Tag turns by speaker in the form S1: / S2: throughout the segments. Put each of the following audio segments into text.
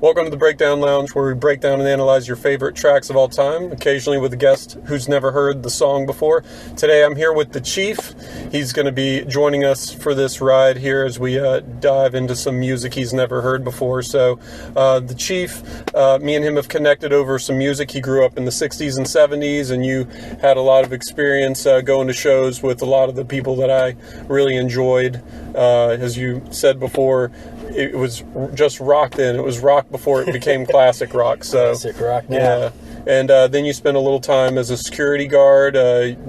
S1: Welcome to the Breakdown Lounge, where we break down and analyze your favorite tracks of all time, occasionally with a guest who's never heard the song before. Today I'm here with the Chief. He's going to be joining us for this ride here as we dive into some music he's never heard before. So the Chief, me and him have connected over some music. He grew up in the 60s and 70s, and you had a lot of experience going to shows with a lot of the people that I really enjoyed. As you said before, it was just rock then. It was rock before it became classic rock. So
S2: classic rock now.
S1: Yeah. And then you spent a little time as a security guard,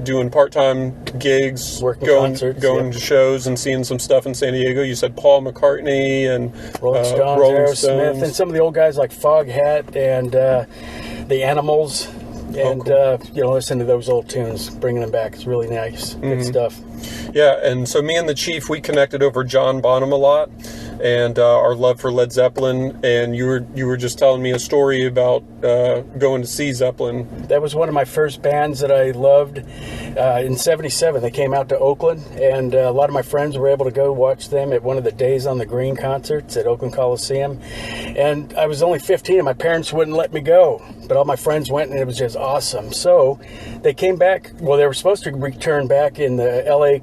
S1: doing part-time gigs, going to shows and seeing some stuff in San Diego. You said Paul McCartney and
S2: Rolling Stones, Aerosmith, and some of the old guys like Foghat and the Animals. And,
S1: cool.
S2: Listen to those old tunes, bringing them back. It's really nice. Good stuff.
S1: Yeah, and so me and the Chief, we connected over John Bonham a lot, and our love for Led Zeppelin. And you were just telling me a story about going to see Zeppelin.
S2: That was one of my first bands that I loved. In '77, they came out to Oakland, and a lot of my friends were able to go watch them at one of the Days on the Green concerts at Oakland Coliseum. And I was only 15, and my parents wouldn't let me go. But all my friends went, and it was just awesome. So they came back. Well, they were supposed to return back in the L.A.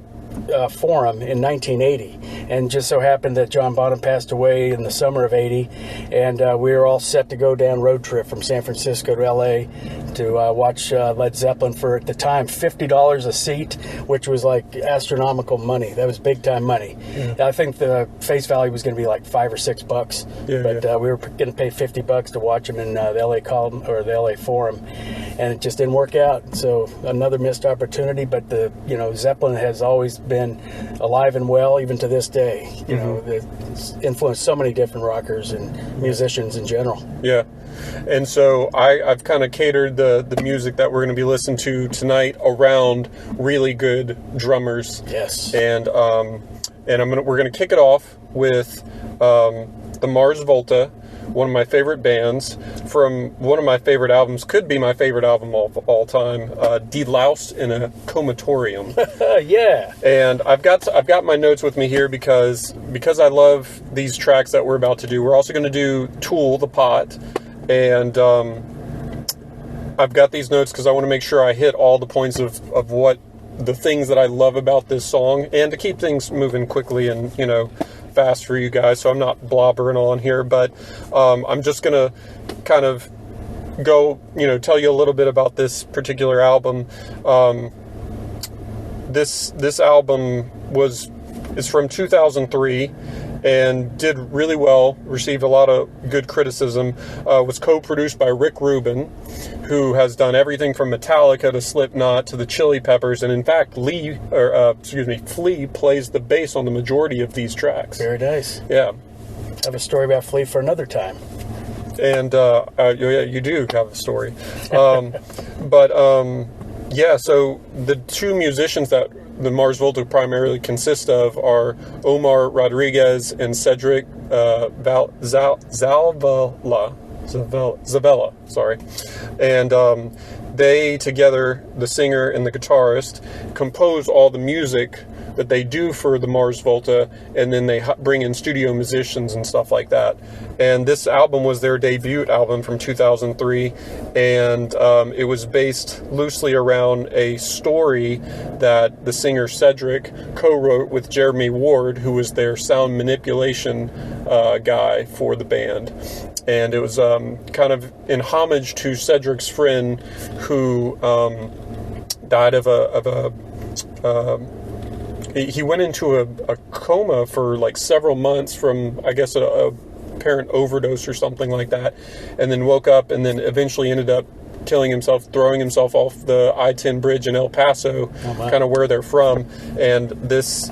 S2: Forum in 1980, and just so happened that John Bonham passed away in the summer of '80, and we were all set to go down road trip from San Francisco to LA to watch Led Zeppelin for, at the time, $50 a seat, which was like astronomical money. That was big time money. Yeah. I think the face value was going to be like $5 or $6, but we were going to pay $50 to watch them in the LA column or the LA Forum, and it just didn't work out. So another missed opportunity. But Zeppelin has always been alive and well even to this day. It's influenced so many different rockers and musicians in general.
S1: Yeah. And so I've kind of catered the music that we're going to be listening to tonight around really good drummers.
S2: Yes.
S1: And we're going to kick it off with the Mars Volta, one of my favorite bands from one of my favorite albums, could be my favorite album of all time, Deloused in a Comatorium.
S2: Yeah.
S1: And I've got my notes with me here because I love these tracks that we're about to do. We're also going to do Tool, The Pot, and I've got these notes because I want to make sure I hit all the points of what the things that I love about this song, and to keep things moving quickly and fast for you guys, so I'm not blobbering on here, but I'm just gonna kind of go tell you a little bit about this particular album. This album is from 2003 and did really well, received a lot of good criticism. Was co-produced by Rick Rubin, who has done everything from Metallica to Slipknot to the Chili Peppers, and in fact, Flea plays the bass on the majority of these tracks.
S2: Very nice.
S1: Yeah.
S2: I have a story about Flea for another time.
S1: And you do have a story. So the two musicians that the Mars Volta primarily consist of are Omar Rodriguez and Cedric Zavella, sorry. And they together, the singer and the guitarist, compose all the music that they do for the Mars Volta, and then they bring in studio musicians and stuff like that. And this album was their debut album from 2003, and it was based loosely around a story that the singer Cedric co-wrote with Jeremy Ward, who was their sound manipulation guy for the band. And it was kind of in homage to Cedric's friend who died he went into a coma for like several months from, I guess, a apparent overdose or something like that, and then woke up and then eventually ended up killing himself, throwing himself off the I-10 bridge in El Paso, kind of where they're from. And this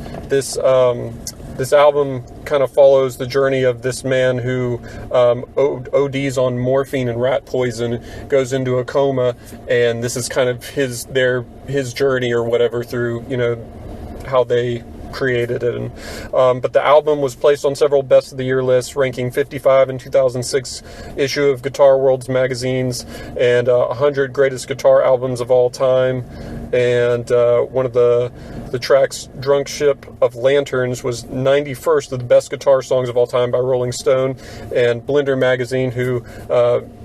S1: album kind of follows the journey of this man who ODs on morphine and rat poison, goes into a coma, and this is kind of his journey or whatever through how they created it. And but the album was placed on several best of the year lists, ranking 55 in 2006 issue of Guitar World's magazines, and 100 greatest guitar albums of all time. and one of the tracks, Drunk Ship of Lanterns, was 91st of the best guitar songs of all time by Rolling Stone. And Blender Magazine, who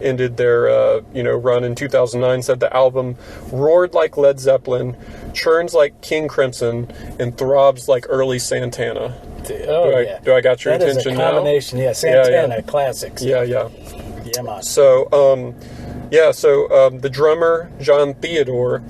S1: ended their run in 2009, said the album roared like Led Zeppelin, churns like King Crimson, and throbs like early Santana. Do I got your attention now?
S2: That is a combination, yeah. Santana, classics.
S1: Yeah.
S2: Yeah, man.
S1: So, the drummer, John Theodore,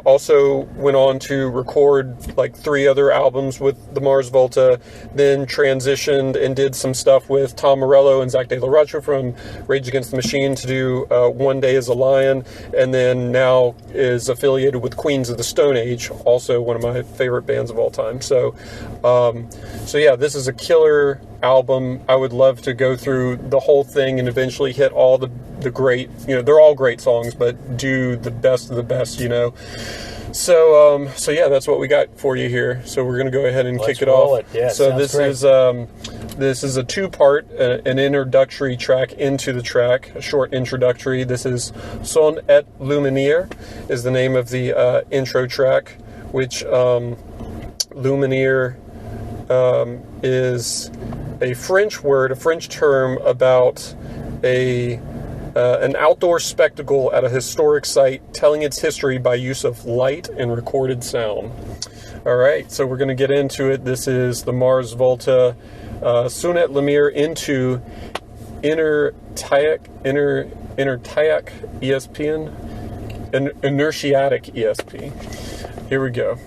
S1: also went on to record like 3 other albums with the Mars Volta, then transitioned and did some stuff with Tom Morello and Zach De La Rocha from Rage Against the Machine to do One Day as a Lion, and then now is affiliated with Queens of the Stone Age, also one of my favorite bands of all time. So this is a killer album. I would love to go through the whole thing and eventually hit all the great, they're all great songs, but do the best of the best, So that's what we got for you here. So we're going to go ahead and kick it off.
S2: Yeah,
S1: so this is a 2-part, an introductory track into the track, a short introductory. This is Son et Lumière is the name of the intro track, which Lumière is a French word, a French term about an outdoor spectacle at a historic site telling its history by use of light and recorded sound. All right, so we're going to get into it. This is the Mars Volta, Son et Lumière into Inertiac ESP, Inertiatic ESP. Here we go.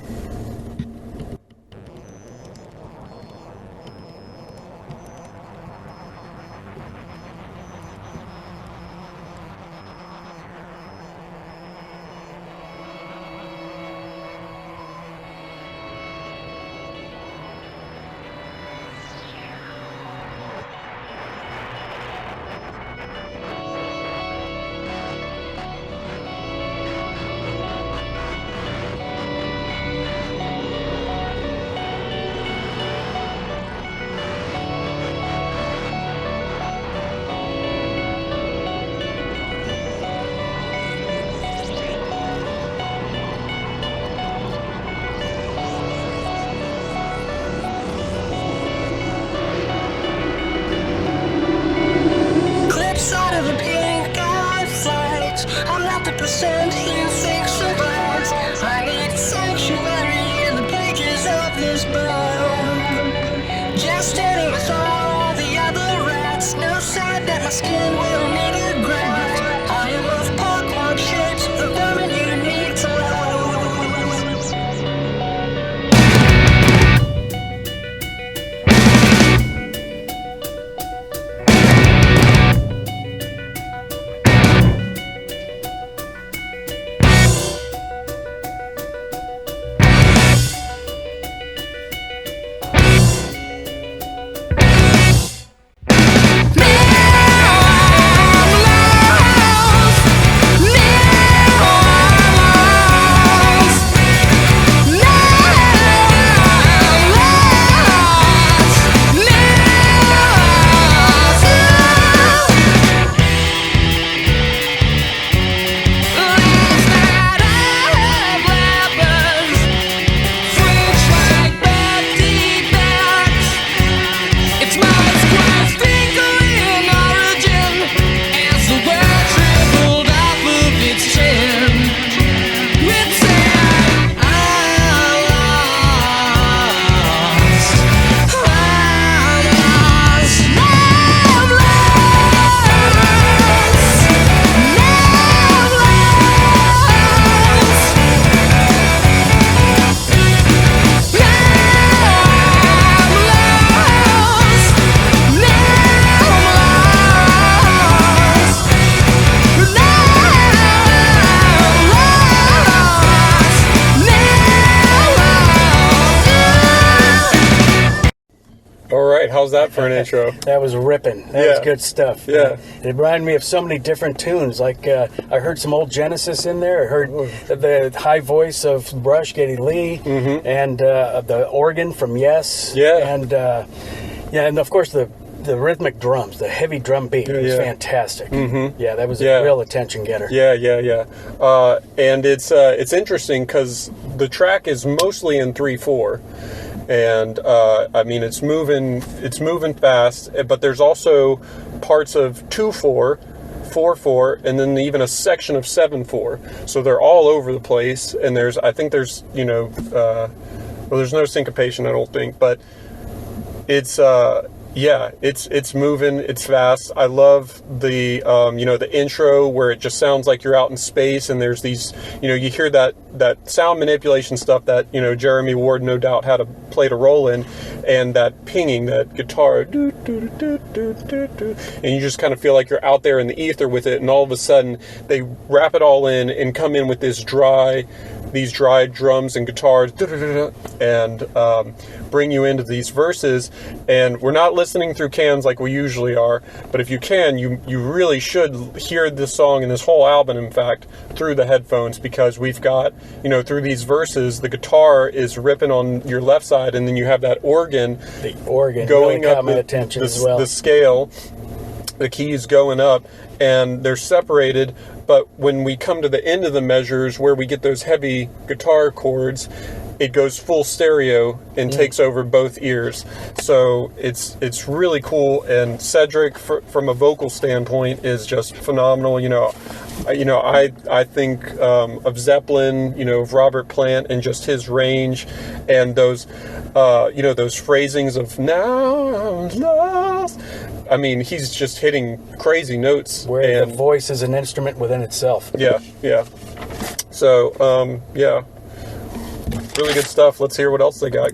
S1: How's that for an intro?
S2: That was ripping. That was good stuff.
S1: Yeah.
S2: It reminded me of so many different tunes. Like I heard some old Genesis in there. I heard the high voice of Rush, Geddy Lee, and the organ from Yes.
S1: Yeah.
S2: And of course the the rhythmic drums, the heavy drum beat was fantastic. Mm-hmm. Yeah, that was a real attention getter.
S1: Yeah. And it's interesting because the track is mostly in 3/4, and I mean it's moving fast, but there's also parts of 2/4, 4/4, and then even a section of 7/4. So they're all over the place, and I think there's there's no syncopation, I don't think, but it's it's moving, it's fast. I love the the intro where it just sounds like you're out in space, and there's these, you hear that sound manipulation stuff that Jeremy Ward no doubt played a role in, and that pinging, that guitar, doo, doo, doo, doo, doo, doo, and you just kind of feel like you're out there in the ether with it, and all of a sudden they wrap it all in and come in with these dry drums and guitars, and bring you into these verses. And we're not listening through cans like we usually are, but if you can, you really should hear this song and this whole album, in fact, through the headphones, because we've got, through these verses, the guitar is ripping on your left side, and then you have that organ.
S2: The organ
S1: going
S2: really
S1: up
S2: caught my attention as well.
S1: The scale, the keys going up, and they're separated. But when we come to the end of the measures where we get those heavy guitar chords, it goes full stereo and takes over both ears. So it's really cool. And Cedric, from a vocal standpoint, is just phenomenal. I think of Zeppelin, of Robert Plant, and just his range, and those those phrasings of "now I'm lost." I mean, he's just hitting crazy notes.
S2: Where the voice is an instrument within itself.
S1: Yeah. So, really good stuff. Let's hear what else they got.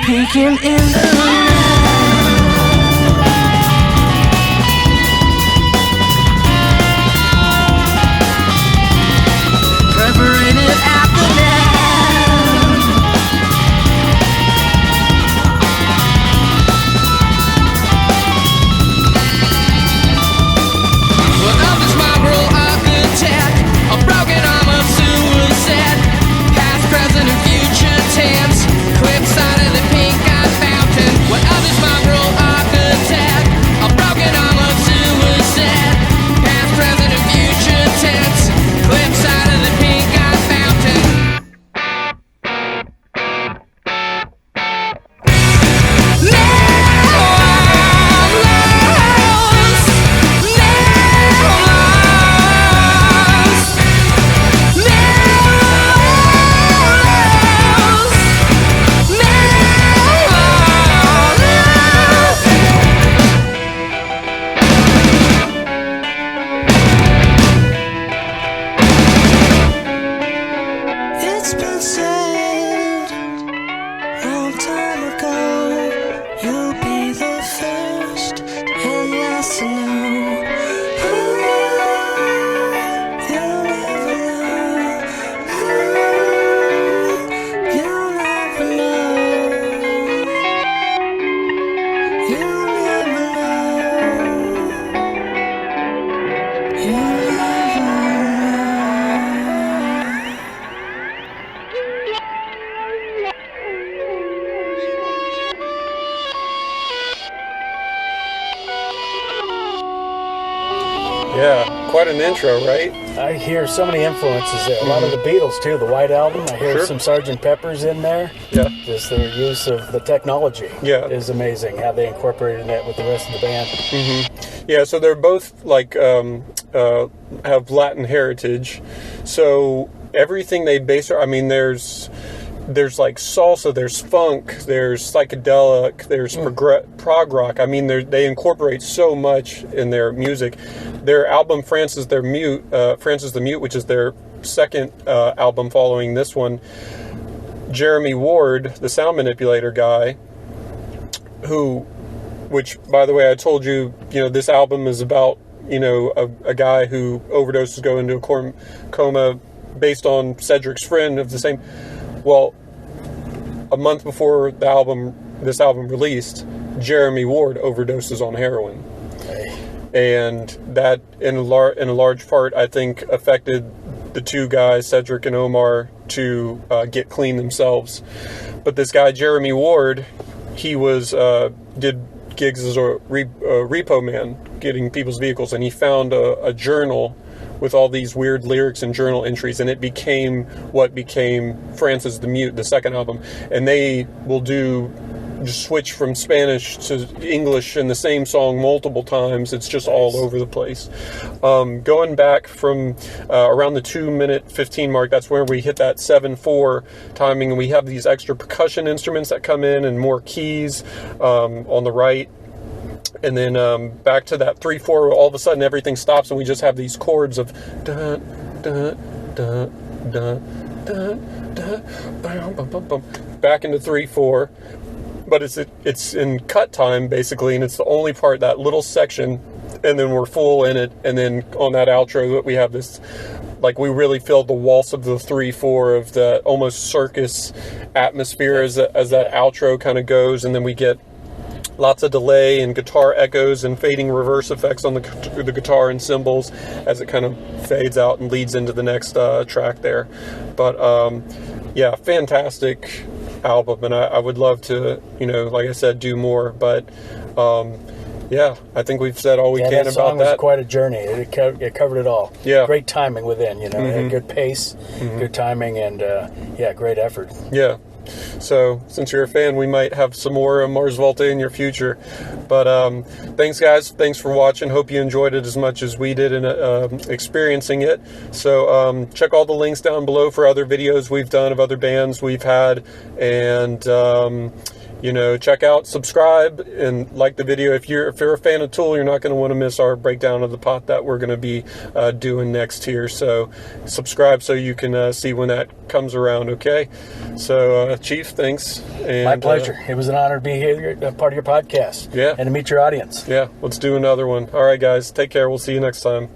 S3: Peeking in the perforated at the neck. Well, I'm this mongrel architect, a broken arm of suicide, past, present, and future tense. Clip side of the pink eye fountain. What others mongrel architect, a broken arm of suicide, past, present, and future tense. Clip side of the pink eye fountain. It's been said long time ago, you'll be the first and last to know. You'll never know. You'll never know. You'll never know. You'll never know.
S1: Yeah, quite an intro, right?
S2: I hear so many influences there. A lot of the Beatles too. The White Album. I hear
S1: Sure.
S2: some Sgt. Pepper's in there.
S1: Yeah.
S2: Just their use of the technology.
S1: Yeah.
S2: Is amazing. How they incorporated that with the rest of the band.
S1: Yeah, so they're both like have Latin heritage. So everything they base, I mean, there's like salsa, there's funk, there's psychedelic, there's prog rock. I mean, they incorporate so much in their music. Their album Francis the Mute, which is their second album following this one, Jeremy Ward, the sound manipulator guy, which, by the way, I told you, this album is about, a guy who overdoses, go into a coma based on Cedric's friend of the same. Well, a month before this album released, Jeremy Ward overdoses on heroin. And that, in a large part, I think, affected the two guys, Cedric and Omar, to get clean themselves. But this guy, Jeremy Ward, he did gigs as a repo man, getting people's vehicles, and he found a journal with all these weird lyrics and journal entries, and it became what became Francis the Mute, the second album. And they will just switch from Spanish to English in the same song multiple times. It's just all over the place. Going back from around the 2-minute 15 mark, that's where we hit that 7/4 timing, and we have these extra percussion instruments that come in and more keys on the right. And then back to that 3/4, all of a sudden everything stops and we just have these chords of dun, dun, dun, dun, dun, dun, bum, bum, bum, bum, back into 3/4. But it's in cut time basically, and it's the only part, that little section, and then we're full in it. And then on that outro, we have this, like, we really feel the waltz of the 3/4 of the almost circus atmosphere as that outro kind of goes, and then we get lots of delay and guitar echoes and fading reverse effects on the guitar and cymbals as it kind of fades out and leads into the next track there. But yeah, fantastic album, and I would love to, like I said, do more. But yeah, I think we've said all we can
S2: that song
S1: about that.
S2: was quite a journey. It covered it all.
S1: Yeah.
S2: Great timing within, It had good pace, good timing, and great effort.
S1: Yeah. So, since you're a fan, we might have some more Mars Volta in your future. But thanks, guys. Thanks for watching. Hope you enjoyed it as much as we did in experiencing it. So, check all the links down below for other videos we've done of other bands we've had. And, check out, subscribe, and like the video. If you're a fan of Tool, you're not going to want to miss our breakdown of the pot that we're going to be doing next here. So subscribe so you can see when that comes around, okay? So, Chief, thanks. And,
S2: my pleasure. It was an honor to be here, part of your podcast.
S1: Yeah.
S2: And to meet your audience.
S1: Yeah, let's do another one. All right, guys, take care. We'll see you next time.